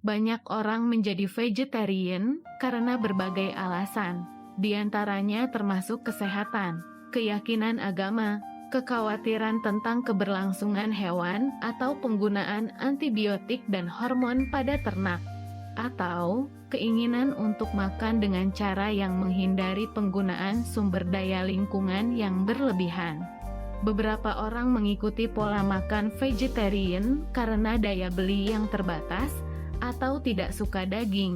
Banyak orang menjadi vegetarian karena berbagai alasan, di antaranya termasuk kesehatan, keyakinan agama, kekhawatiran tentang keberlangsungan hewan, atau penggunaan antibiotik dan hormon pada ternak, atau keinginan untuk makan dengan cara yang menghindari penggunaan sumber daya lingkungan yang berlebihan. Beberapa orang mengikuti pola makan vegetarian karena daya beli yang terbatas atau tidak suka daging.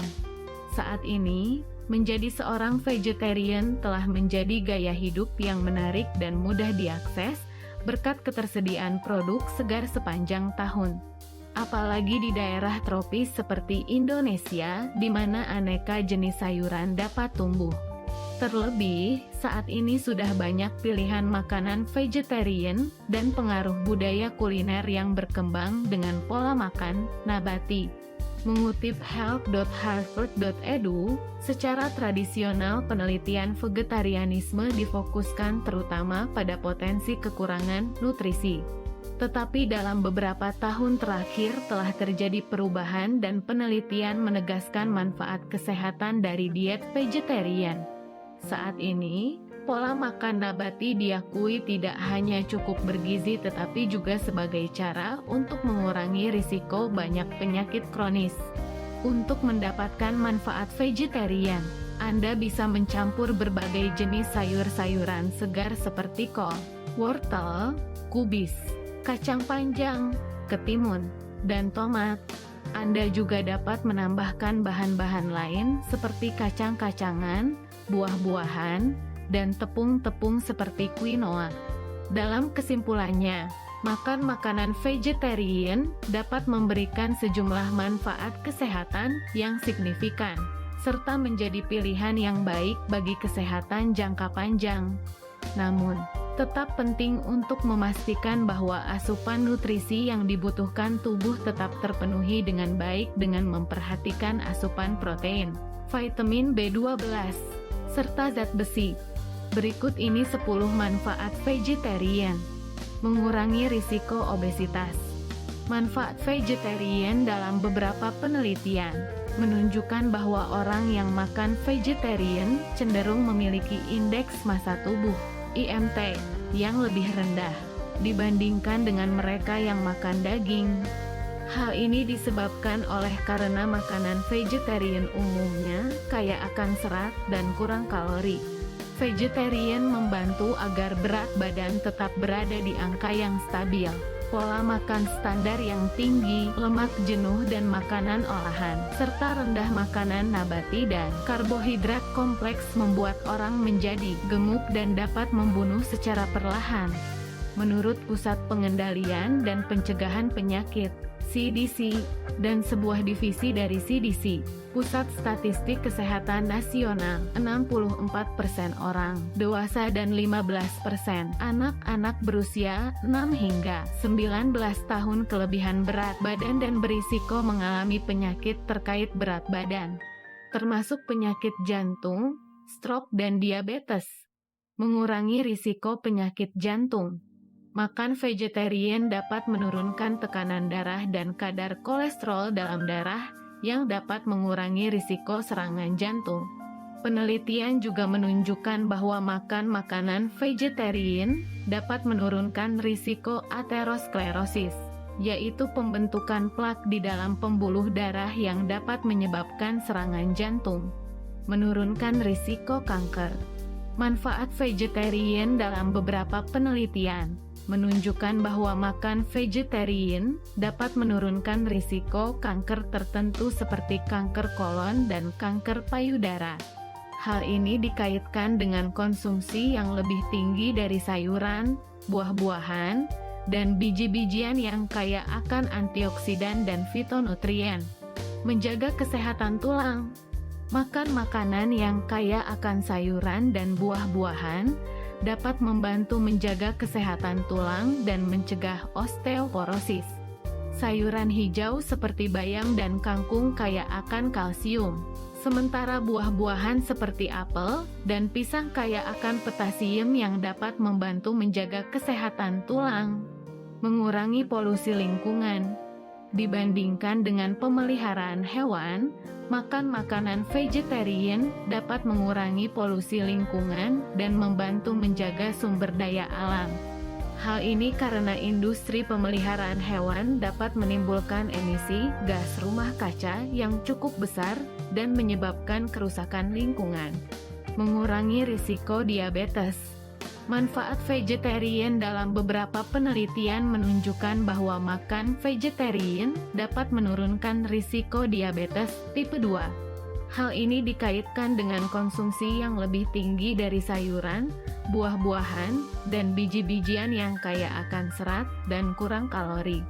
Saat ini, menjadi seorang vegetarian telah menjadi gaya hidup yang menarik dan mudah diakses berkat ketersediaan produk segar sepanjang tahun. Apalagi di daerah tropis seperti Indonesia, di mana aneka jenis sayuran dapat tumbuh. Terlebih, saat ini sudah banyak pilihan makanan vegetarian dan pengaruh budaya kuliner yang berkembang dengan pola makan nabati. Mengutip health.harvard.edu, secara tradisional penelitian vegetarianisme difokuskan terutama pada potensi kekurangan nutrisi. Tetapi dalam beberapa tahun terakhir telah terjadi perubahan dan penelitian menegaskan manfaat kesehatan dari diet vegetarian. Saat ini, pola makan nabati diakui tidak hanya cukup bergizi tetapi juga sebagai cara untuk mengurangi risiko banyak penyakit kronis. Untuk mendapatkan manfaat vegetarian, Anda bisa mencampur berbagai jenis sayur-sayuran segar seperti kol, wortel, kubis, kacang panjang, ketimun, dan tomat. Anda juga dapat menambahkan bahan-bahan lain seperti kacang-kacangan, buah-buahan, dan tepung-tepung seperti quinoa. Dalam kesimpulannya, makan makanan vegetarian dapat memberikan sejumlah manfaat kesehatan yang signifikan, serta menjadi pilihan yang baik bagi kesehatan jangka panjang. Namun, tetap penting untuk memastikan bahwa asupan nutrisi yang dibutuhkan tubuh tetap terpenuhi dengan baik dengan memperhatikan asupan protein, vitamin B12, serta zat besi. Berikut ini 10 manfaat vegetarian. Mengurangi risiko obesitas. Manfaat vegetarian dalam beberapa penelitian menunjukkan bahwa orang yang makan vegetarian cenderung memiliki indeks massa tubuh (IMT) yang lebih rendah dibandingkan dengan mereka yang makan daging. Hal ini disebabkan karena makanan vegetarian umumnya kaya akan serat dan kurang kalori. Vegetarian membantu agar berat badan tetap berada di angka yang stabil. Pola makan standar yang tinggi, lemak jenuh dan makanan olahan, serta rendah makanan nabati dan karbohidrat kompleks membuat orang menjadi gemuk dan dapat membunuh secara perlahan. Menurut Pusat Pengendalian dan Pencegahan Penyakit (CDC) dan sebuah divisi dari CDC, Pusat Statistik Kesehatan Nasional, 64% orang dewasa dan 15% anak-anak berusia 6 hingga 19 tahun kelebihan berat badan dan berisiko mengalami penyakit terkait berat badan, termasuk penyakit jantung, stroke dan diabetes. Mengurangi risiko penyakit jantung. Makan vegetarian dapat menurunkan tekanan darah dan kadar kolesterol dalam darah yang dapat mengurangi risiko serangan jantung. Penelitian juga menunjukkan bahwa makan makanan vegetarian dapat menurunkan risiko aterosklerosis, yaitu pembentukan plak di dalam pembuluh darah yang dapat menyebabkan serangan jantung. Menurunkan risiko kanker. Manfaat vegetarian dalam beberapa penelitian menunjukkan bahwa makan vegetarian dapat menurunkan risiko kanker tertentu seperti kanker kolon dan kanker payudara. Hal ini dikaitkan dengan konsumsi yang lebih tinggi dari sayuran, buah-buahan, dan biji-bijian yang kaya akan antioksidan dan fitonutrien. Menjaga kesehatan tulang. Makan makanan yang kaya akan sayuran dan buah-buahan dapat membantu menjaga kesehatan tulang dan mencegah osteoporosis. Sayuran hijau seperti bayam dan kangkung kaya akan kalsium, sementara buah-buahan seperti apel dan pisang kaya akan potasium yang dapat membantu menjaga kesehatan tulang. Mengurangi polusi lingkungan. Dibandingkan dengan pemeliharaan hewan, makan makanan vegetarian dapat mengurangi polusi lingkungan dan membantu menjaga sumber daya alam. Hal ini karena industri pemeliharaan hewan dapat menimbulkan emisi gas rumah kaca yang cukup besar dan menyebabkan kerusakan lingkungan. Mengurangi risiko diabetes. Manfaat vegetarian dalam beberapa penelitian menunjukkan bahwa makan vegetarian dapat menurunkan risiko diabetes tipe 2. Hal ini dikaitkan dengan konsumsi yang lebih tinggi dari sayuran, buah-buahan, dan biji-bijian yang kaya akan serat dan kurang kalori.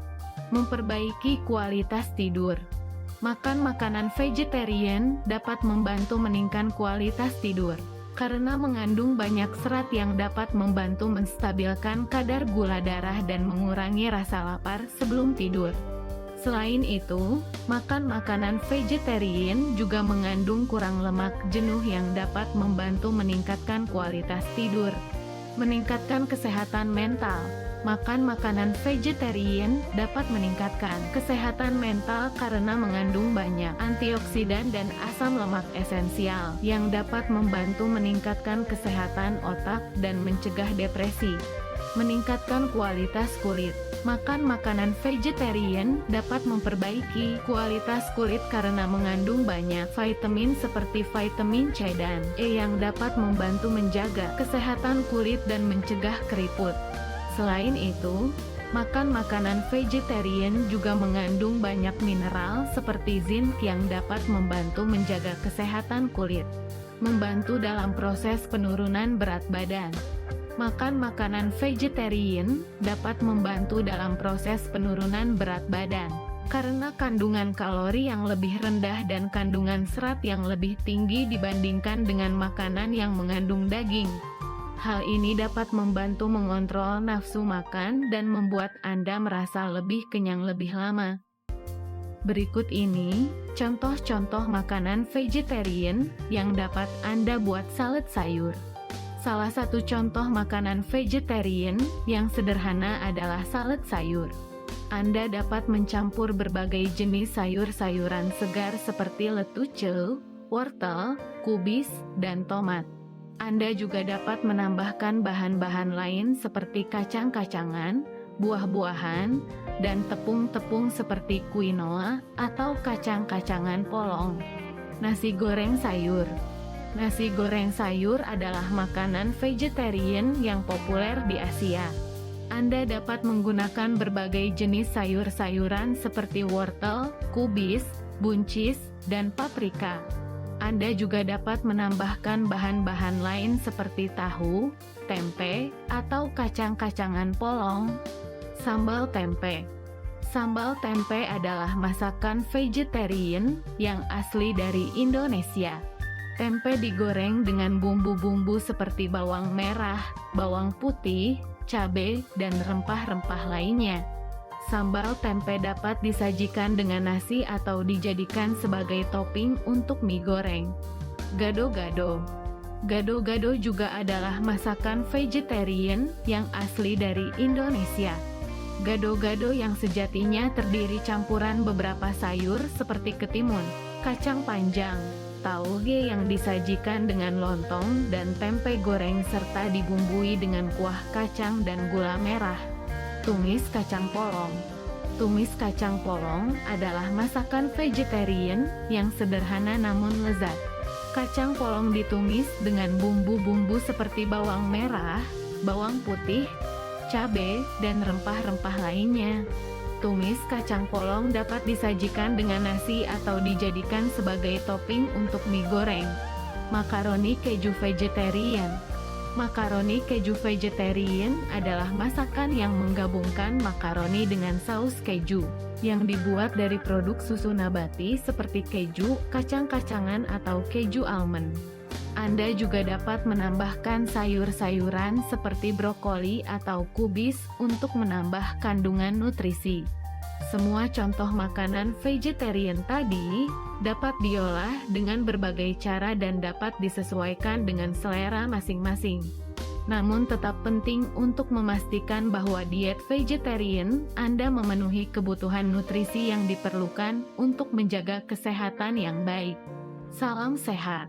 Memperbaiki kualitas tidur. Makan makanan vegetarian dapat membantu meningkatkan kualitas tidur, karena mengandung banyak serat yang dapat membantu menstabilkan kadar gula darah dan mengurangi rasa lapar sebelum tidur. Selain itu, makan makanan vegetarian juga mengandung kurang lemak jenuh yang dapat membantu meningkatkan kualitas tidur. Meningkatkan kesehatan mental. Makan makanan vegetarian dapat meningkatkan kesehatan mental karena mengandung banyak antioksidan dan asam lemak esensial yang dapat membantu meningkatkan kesehatan otak dan mencegah depresi. Meningkatkan kualitas kulit. Makan makanan vegetarian dapat memperbaiki kualitas kulit karena mengandung banyak vitamin seperti vitamin C dan E yang dapat membantu menjaga kesehatan kulit dan mencegah keriput. Selain itu, makan makanan vegetarian juga mengandung banyak mineral seperti zinc yang dapat membantu menjaga kesehatan kulit. Membantu dalam proses penurunan berat badan. Makan makanan vegetarian dapat membantu dalam proses penurunan berat badan, karena kandungan kalori yang lebih rendah dan kandungan serat yang lebih tinggi dibandingkan dengan makanan yang mengandung daging. Hal ini dapat membantu mengontrol nafsu makan dan membuat Anda merasa lebih kenyang lebih lama. Berikut ini, contoh-contoh makanan vegetarian yang dapat Anda buat salad sayur. Salah satu contoh makanan vegetarian yang sederhana adalah salad sayur. Anda dapat mencampur berbagai jenis sayur-sayuran segar seperti letuce, wortel, kubis, dan tomat. Anda juga dapat menambahkan bahan-bahan lain seperti kacang-kacangan, buah-buahan, dan tepung-tepung seperti quinoa atau kacang-kacangan polong. Nasi goreng sayur. Nasi goreng sayur adalah makanan vegetarian yang populer di Asia. Anda dapat menggunakan berbagai jenis sayur-sayuran seperti wortel, kubis, buncis, dan paprika. Anda juga dapat menambahkan bahan-bahan lain seperti tahu, tempe, atau kacang-kacangan polong. Sambal tempe. Sambal tempe adalah masakan vegetarian yang asli dari Indonesia. Tempe digoreng dengan bumbu-bumbu seperti bawang merah, bawang putih, cabai, dan rempah-rempah lainnya. Sambal tempe dapat disajikan dengan nasi atau dijadikan sebagai topping untuk mie goreng. Gado-gado. Gado-gado juga adalah masakan vegetarian yang asli dari Indonesia. Gado-gado yang sejatinya terdiri campuran beberapa sayur seperti ketimun, kacang panjang, tauge yang disajikan dengan lontong dan tempe goreng serta dibumbui dengan kuah kacang dan gula merah. Tumis kacang polong. Tumis kacang polong adalah masakan vegetarian yang sederhana namun lezat. Kacang polong ditumis dengan bumbu-bumbu seperti bawang merah, bawang putih, cabai, dan rempah-rempah lainnya. Tumis kacang polong dapat disajikan dengan nasi atau dijadikan sebagai topping untuk mie goreng. Makaroni keju vegetarian. Makaroni keju vegetarian adalah masakan yang menggabungkan makaroni dengan saus keju, yang dibuat dari produk susu nabati seperti keju, kacang-kacangan atau keju almond. Anda juga dapat menambahkan sayur-sayuran seperti brokoli atau kubis untuk menambah kandungan nutrisi. Semua contoh makanan vegetarian tadi dapat diolah dengan berbagai cara dan dapat disesuaikan dengan selera masing-masing. Namun tetap penting untuk memastikan bahwa diet vegetarian Anda memenuhi kebutuhan nutrisi yang diperlukan untuk menjaga kesehatan yang baik. Salam sehat.